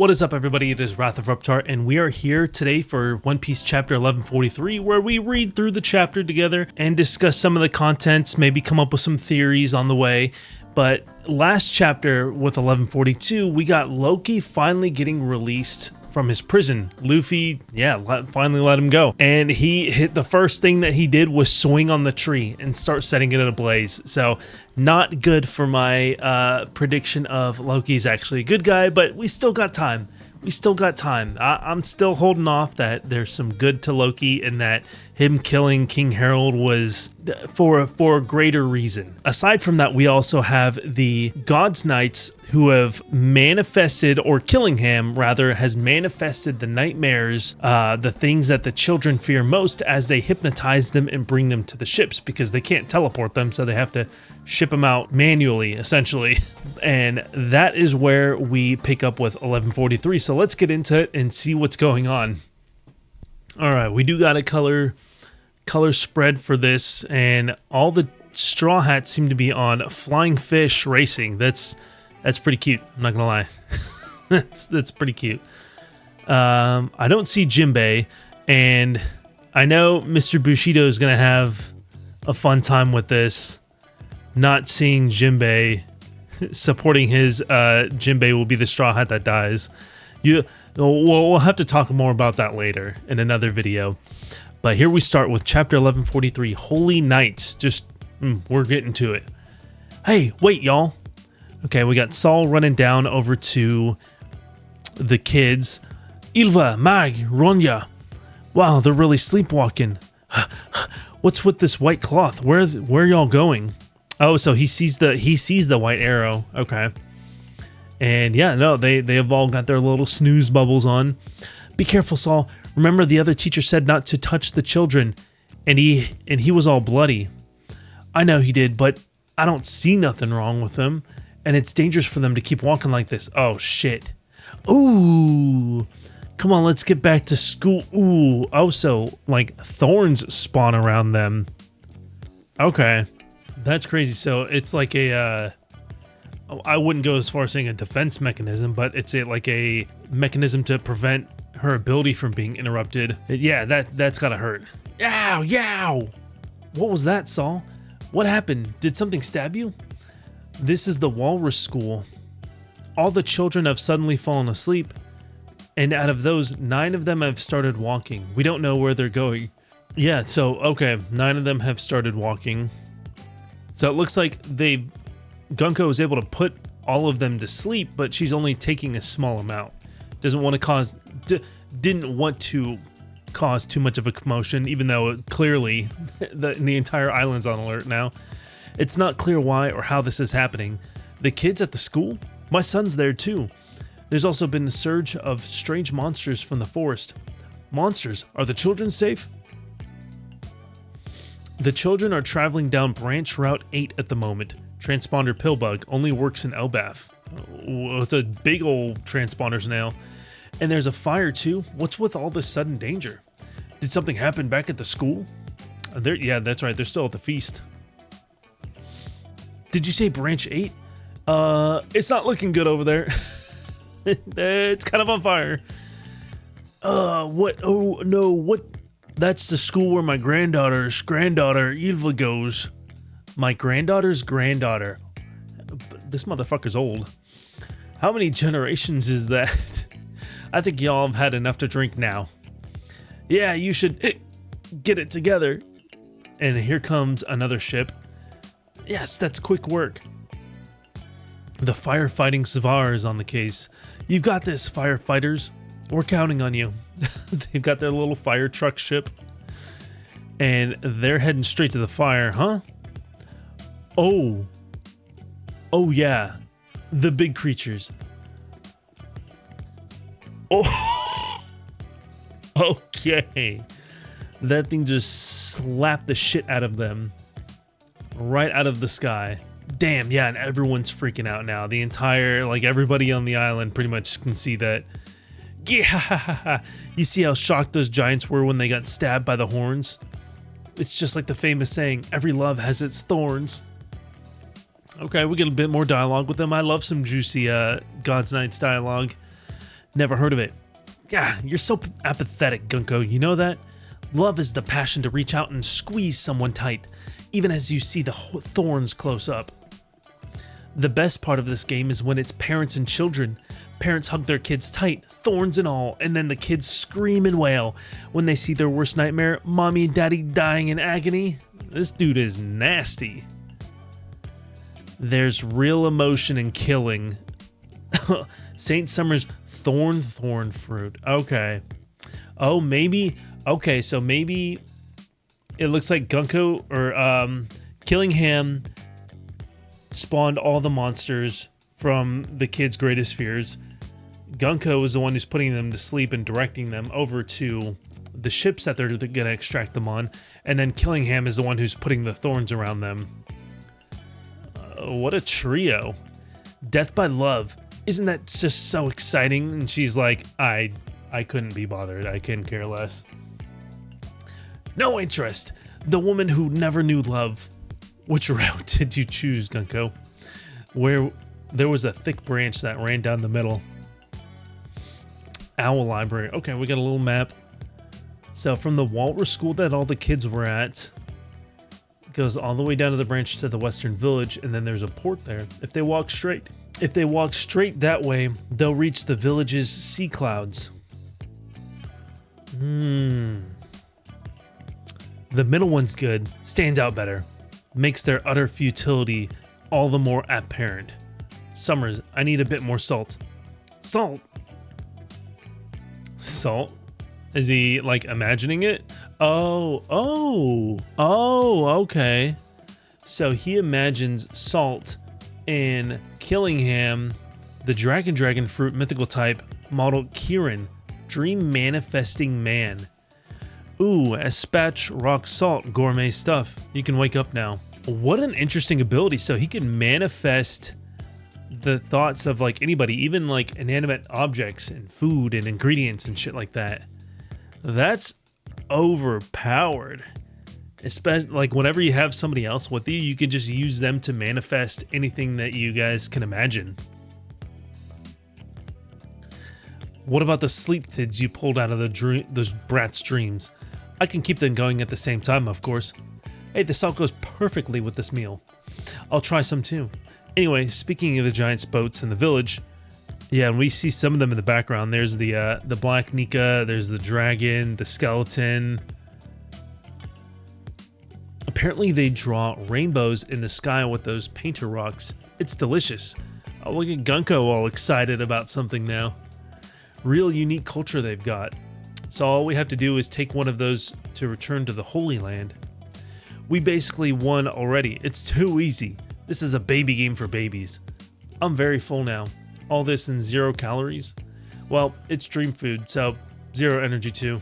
What is up, everybody? It is Rathofreptar, and we are here today for One Piece chapter 1143, where we read through the chapter together and discuss some of the contents, maybe come up with some theories on the way. But last chapter with 1142, we got Loki finally getting released from his prison. Luffy, finally let him go. And he hit the first thing that he did was swing on the tree and start setting it ablaze. So not good for my prediction of Loki's actually a good guy, but we still got time. I'm still holding off that there's some good to Loki and that him killing King Harold was for a greater reason. Aside from that, we also have the God's Knights who have manifested, or Killingham rather, has manifested the nightmares, the things that the children fear most, as they hypnotize them and bring them to the ships because they can't teleport them, so they have to ship them out manually, essentially. And that is where we pick up with 1143. So let's get into it and see what's going on. All right, we do got a color spread for this, and all the Straw Hats seem to be on Flying Fish Racing. That's pretty cute. I'm not gonna lie. that's pretty cute. I don't see Jinbei, and I know Mr. Bushido is gonna have a fun time with this. Not seeing Jinbei, supporting his Jinbei will be the Straw Hat that dies. We'll have to talk more about that later in another video. But here we start with chapter 1143, Holy Knights. We're getting to it. Hey, wait, y'all. Okay, we got Saul running down over to the kids. Ilva, Mag, Ronya. Wow, they're really sleepwalking. What's with this white cloth? Where y'all going? Oh, so he sees the white arrow. Okay. And yeah, no, they have all got their little snooze bubbles on. Be careful, Saul. Remember, the other teacher said not to touch the children, and he was all bloody. I know he did, but I don't see nothing wrong with them, and it's dangerous for them to keep walking like this. Oh shit. Ooh. Come on, let's get back to school. Ooh. Also, like, thorns spawn around them. Okay. That's crazy. So it's like a I wouldn't go as far as saying a defense mechanism, but it's like a mechanism to prevent her ability from being interrupted. Yeah, that's gotta hurt. Yow, yow! What was that, Saul? What happened? Did something stab you? This is the Walrus School. All the children have suddenly fallen asleep, and out of those, 9 of them have started walking. We don't know where they're going. Yeah, so, okay, 9 of them have started walking. So it looks like Gunko was able to put all of them to sleep, but she's only taking a small amount. Didn't want to cause too much of a commotion, even though clearly the entire island's on alert now. It's not clear why or how this is happening. The kids at the school? My son's there too. There's also been a surge of strange monsters from the forest. Monsters? Are the children safe? The children are traveling down Branch Route 8 at the moment. Transponder Pillbug only works in Elbaf. Oh, it's a big old transponder snail. And there's a fire too. What's with all this sudden danger? Did something happen back at the school? Yeah, that's right. They're still at the feast. Did you say Branch 8? It's not looking good over there. It's kind of on fire. What? Oh, no. What? That's the school where my granddaughter's granddaughter, Ilva, goes. My granddaughter's granddaughter. This motherfucker's old. How many generations is that? I think y'all have had enough to drink now. Yeah, you should get it together. And here comes another ship. Yes, that's quick work. The firefighting Svar is on the case. You've got this, firefighters. We're counting on you. They've got their little fire truck ship. And they're heading straight to the fire, huh? Oh. Oh, yeah. The big creatures. Oh. Okay. That thing just slapped the shit out of them. Right out of the sky. Damn, yeah, and everyone's freaking out now. The entire, everybody on the island pretty much can see that. Yeah, you see how shocked those giants were when they got stabbed by the horns? It's just like the famous saying, every love has its thorns. Okay, we get a bit more dialogue with them. I love some juicy God's Knights dialogue. Never heard of it. Yeah, you're so apathetic, Gunko. You know that? Love is the passion to reach out and squeeze someone tight, even as you see the thorns close up. The best part of this game is when it's parents and children. Parents hug their kids tight, thorns and all, and then the kids scream and wail when they see their worst nightmare, mommy and daddy dying in agony. This dude is nasty. There's real emotion in killing. Saint Summer's thorn fruit. Okay. Oh, maybe. Okay, so maybe it looks like Gunko or Killingham spawned all the monsters from the kids' greatest fears. Gunko is the one who's putting them to sleep and directing them over to the ships that they're going to extract them on. And then Killingham is the one who's putting the thorns around them. What a trio. Death by love. Isn't that just so exciting? And she's like, I couldn't be bothered. I couldn't care less. No interest. The woman who never knew love. Which route did you choose, Gunko? Where there was a thick branch that ran down the middle. Owl Library. Okay, we got a little map. So from the Walrus school that all the kids were at, it goes all the way down to the branch to the western village, and then there's a port there. If they walk straight that way, they'll reach the village's sea clouds. The middle one's good, stands out better, makes their utter futility all the more apparent. Summers, I need a bit more salt. Salt? Salt? Is he like imagining it? Oh, okay. So he imagines salt in Killingham, the dragon fruit mythical type, model Kieran, dream manifesting man. Ooh, Espatch rock salt, gourmet stuff. You can wake up now. What an interesting ability. So he can manifest the thoughts of like anybody, even like inanimate objects and food and ingredients and shit like that. That's overpowered. Especially like whenever you have somebody else with you, you can just use them to manifest anything that you guys can imagine. What about the sleep tids you pulled out of those brats' dreams? I can keep them going at the same time, of course. Hey, the salt goes perfectly with this meal. I'll try some too. Anyway, speaking of the giant boats in the village, yeah, and we see some of them in the background. There's the Black Nika, there's the dragon, the skeleton. Apparently they draw rainbows in the sky with those painter rocks. It's delicious. Oh, look at Gunko all excited about something now. Real unique culture they've got. So all we have to do is take one of those to return to the Holy Land. We basically won already. It's too easy. This is a baby game for babies. I'm very full now. All this in 0 calories. Well, it's dream food, so 0 energy too.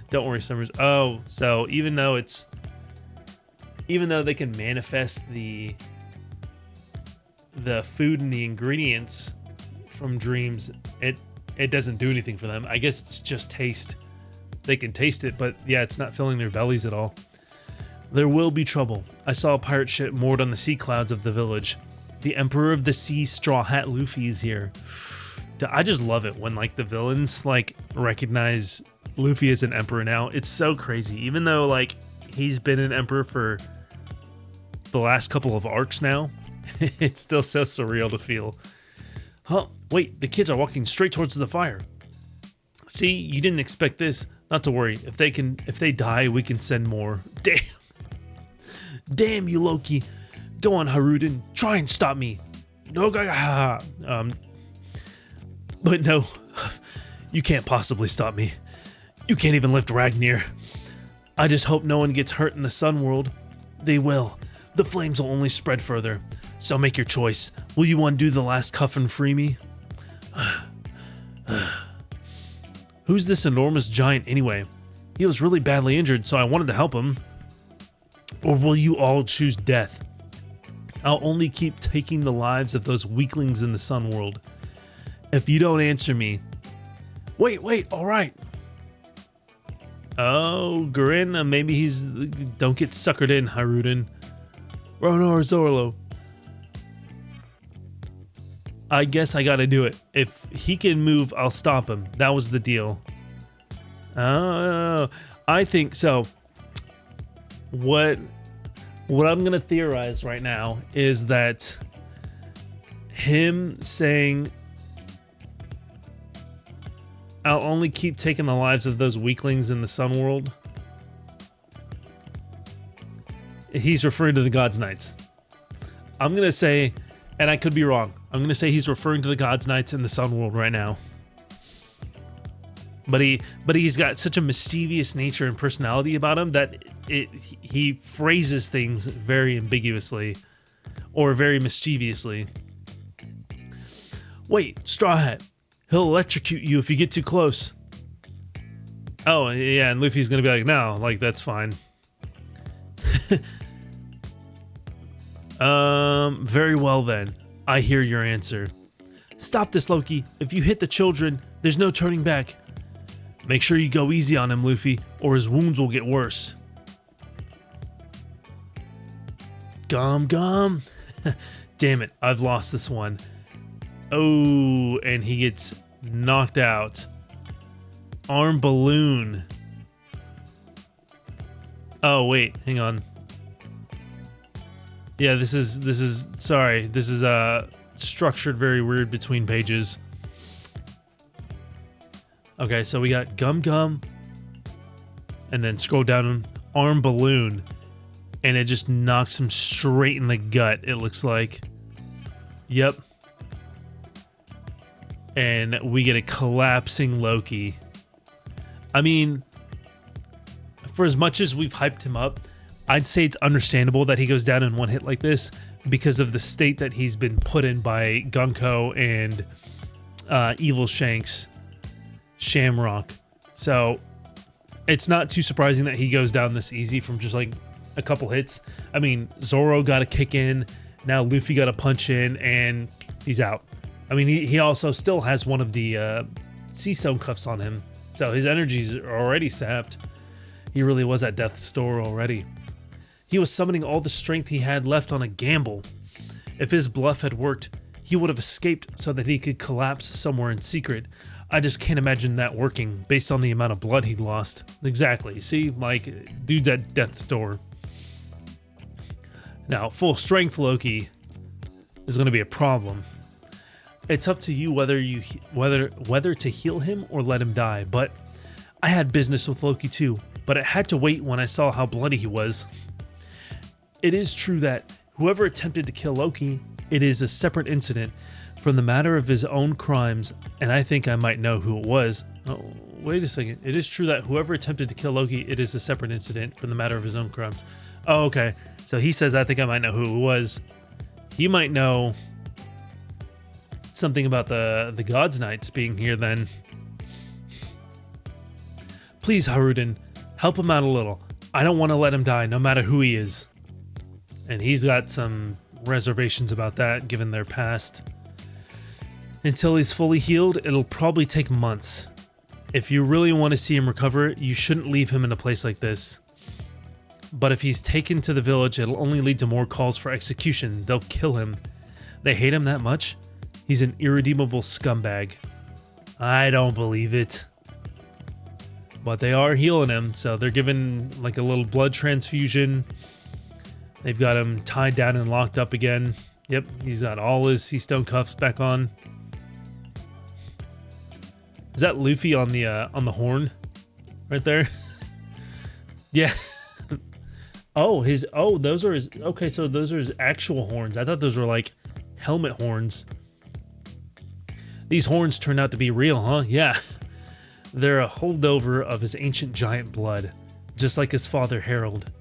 Don't worry, Summers. Oh, so even though they can manifest the food and the ingredients from dreams, it doesn't do anything for them. I guess it's just taste. They can taste it, but yeah, it's not filling their bellies at all. There will be trouble. I saw a pirate ship moored on the sea clouds of the village. The Emperor of the Sea Straw Hat Luffy is here. I just love it when like the villains like recognize Luffy as an emperor now. It's so crazy. Even though like he's been an emperor for the last couple of arcs now, it's still so surreal to feel. Huh, wait, the kids are walking straight towards the fire. See, you didn't expect this. Not to worry. If they die, we can send more. Damn. Damn you, Loki. Go on, Haruden. Try and stop me. No, but no, you can't possibly stop me. You can't even lift Ragnir. I just hope no one gets hurt in the Sun World. They will. The flames will only spread further. So make your choice. Will you undo the last cuff and free me? Who's this enormous giant anyway? He was really badly injured, so I wanted to help him. Or will you all choose death? I'll only keep taking the lives of those weaklings in the Sun World. If you don't answer me... Wait, alright. Oh, Grin, maybe he's... Don't get suckered in, Haruden. Ronor Zorlo. I guess I gotta do it. If he can move, I'll stop him. That was the deal. Oh, I think so. What I'm gonna theorize right now is that him saying, I'll only keep taking the lives of those weaklings in the Sun World, he's referring to the God's Knights. I'm gonna say, and I could be wrong, I'm gonna say he's referring to the God's Knights in the Sun World right now. But he's got such a mischievous nature and personality about him that he phrases things very ambiguously or very mischievously. Wait, Straw Hat. He'll electrocute you if you get too close. Oh, yeah, and Luffy's gonna be like, no, like, that's fine. Very well then. I hear your answer. Stop this, Loki. If you hit the children, there's no turning back. Make sure you go easy on him, Luffy, or his wounds will get worse. Gum. Damn it, I've lost this one. Oh, and he gets knocked out. Arm balloon. Oh, wait, hang on. Yeah, this is structured very weird between pages. Okay, so we got Gum, and then scroll down, arm balloon, and it just knocks him straight in the gut, it looks like. Yep. And we get a collapsing Loki. I mean, for as much as we've hyped him up, I'd say it's understandable that he goes down in one hit like this because of the state that he's been put in by Gunko and Evil Shanks. Shamrock. So it's not too surprising that he goes down this easy from just like a couple hits. I mean, Zoro got a kick in, now Luffy got a punch in, and he's out. I mean, he also still has one of the sea stone cuffs on him, so his energies are already sapped. He really was at death's door already. He was summoning all the strength he had left on a gamble. If his bluff had worked, he would have escaped so that he could collapse somewhere in secret. I just can't imagine that working based on the amount of blood he'd lost. Exactly. See, like, dude's at death's door. Now, full strength Loki is going to be a problem. It's up to you whether to heal him or let him die, but I had business with Loki too, but it had to wait when I saw how bloody he was. It is true that whoever attempted to kill Loki, it is a separate incident from the matter of his own crimes, and I think I might know who it was. Oh, wait a second. It is true that whoever attempted to kill Loki, it is a separate incident from the matter of his own crimes. Oh, okay. So he says, I think I might know who it was. He might know something about the God's Knights being here then. Please, Haruden, help him out a little. I don't want to let him die, no matter who he is. And he's got some reservations about that, given their past. Until he's fully healed, it'll probably take months. If you really want to see him recover, you shouldn't leave him in a place like this. But if he's taken to the village, it'll only lead to more calls for execution. They'll kill him. They hate him that much? He's an irredeemable scumbag. I don't believe it. But they are healing him, so they're giving like a little blood transfusion. They've got him tied down and locked up again. Yep, he's got all his sea stone cuffs back on. Is that Luffy on the horn right there? Yeah. Those are his. Okay, so those are his actual horns. I thought those were like helmet horns. These horns turned out to be real, huh? Yeah. They're a holdover of his ancient giant blood, just like his father Harold.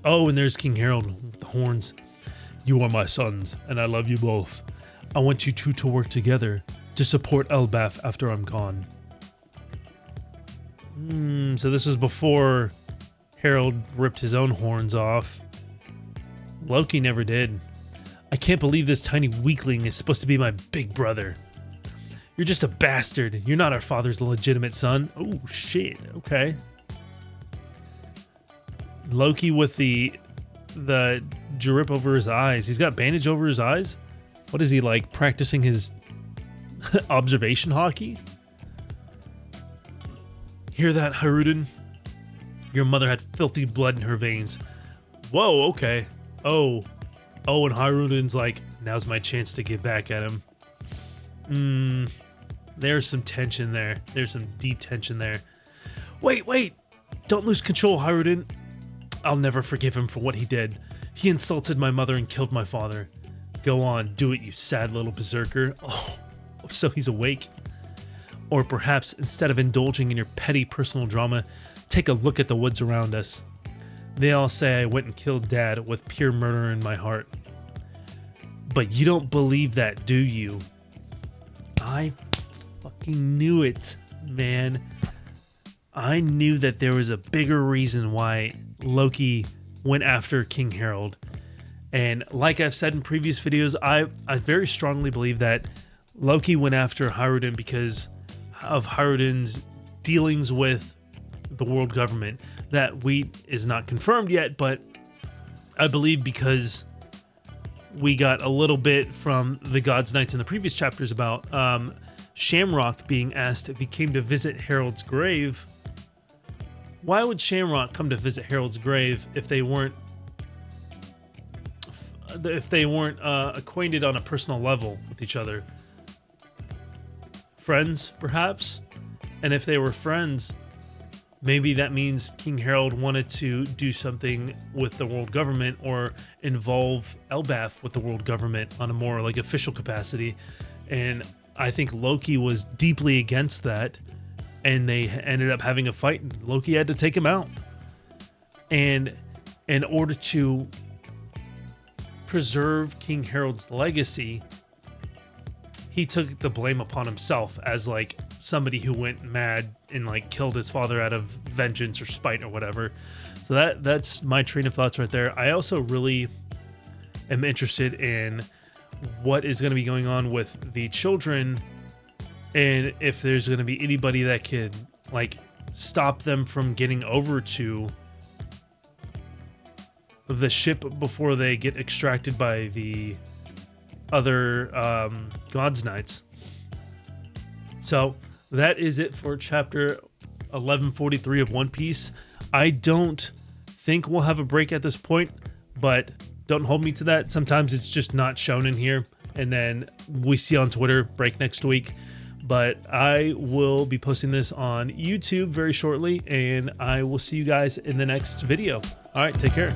Oh, and there's King Harold with the horns. You are my sons, and I love you both. I want you two to work together to support Elbaf after I'm gone. So this was before Harold ripped his own horns off. Loki never did. I can't believe this tiny weakling is supposed to be my big brother. You're just a bastard. You're not our father's legitimate son. Oh, shit. Okay. Loki with the drip over his eyes. He's got bandage over his eyes? What is he, like, practicing his observation hockey? Hear that, Haruden? Your mother had filthy blood in her veins. Whoa, okay. Oh, and Haruden's like, now's my chance to get back at him. There's some tension there. There's some deep tension there. Wait. Don't lose control, Haruden. I'll never forgive him for what he did. He insulted my mother and killed my father. Go on, do it, you sad little berserker. Oh, so he's awake. Or perhaps, instead of indulging in your petty personal drama, take a look at the woods around us. They all say I went and killed Dad with pure murder in my heart. But you don't believe that, do you? I fucking knew it, man. I knew that there was a bigger reason why Loki went after King Harold. And like I've said in previous videos, I very strongly believe that Loki went after Haruden because of Haruden's dealings with the world government. That is not confirmed yet, but I believe because we got a little bit from the God's Knights in the previous chapters about Shamrock being asked if he came to visit Harold's grave. Why would Shamrock come to visit Harold's grave if they weren't acquainted on a personal level with each other? Friends, perhaps? And if they were friends, maybe that means King Harold wanted to do something with the world government or involve Elbaf with the world government on a more like official capacity. And I think Loki was deeply against that, and they ended up having a fight, and Loki had to take him out. And in order to preserve King Harold's legacy, he took the blame upon himself as like somebody who went mad and like killed his father out of vengeance or spite or whatever. So that's my train of thoughts right there. I also really am interested in what is going to be going on with the children, and if there's going to be anybody that could like stop them from getting over to the ship before they get extracted by the other God's Knights. So that is it for chapter 1143 of One Piece. I don't think we'll have a break at this point, but don't hold me to that. Sometimes it's just not shown in here, and then we see on Twitter break next week. But I will be posting this on YouTube very shortly, and I will see you guys in the next video. All right, take care.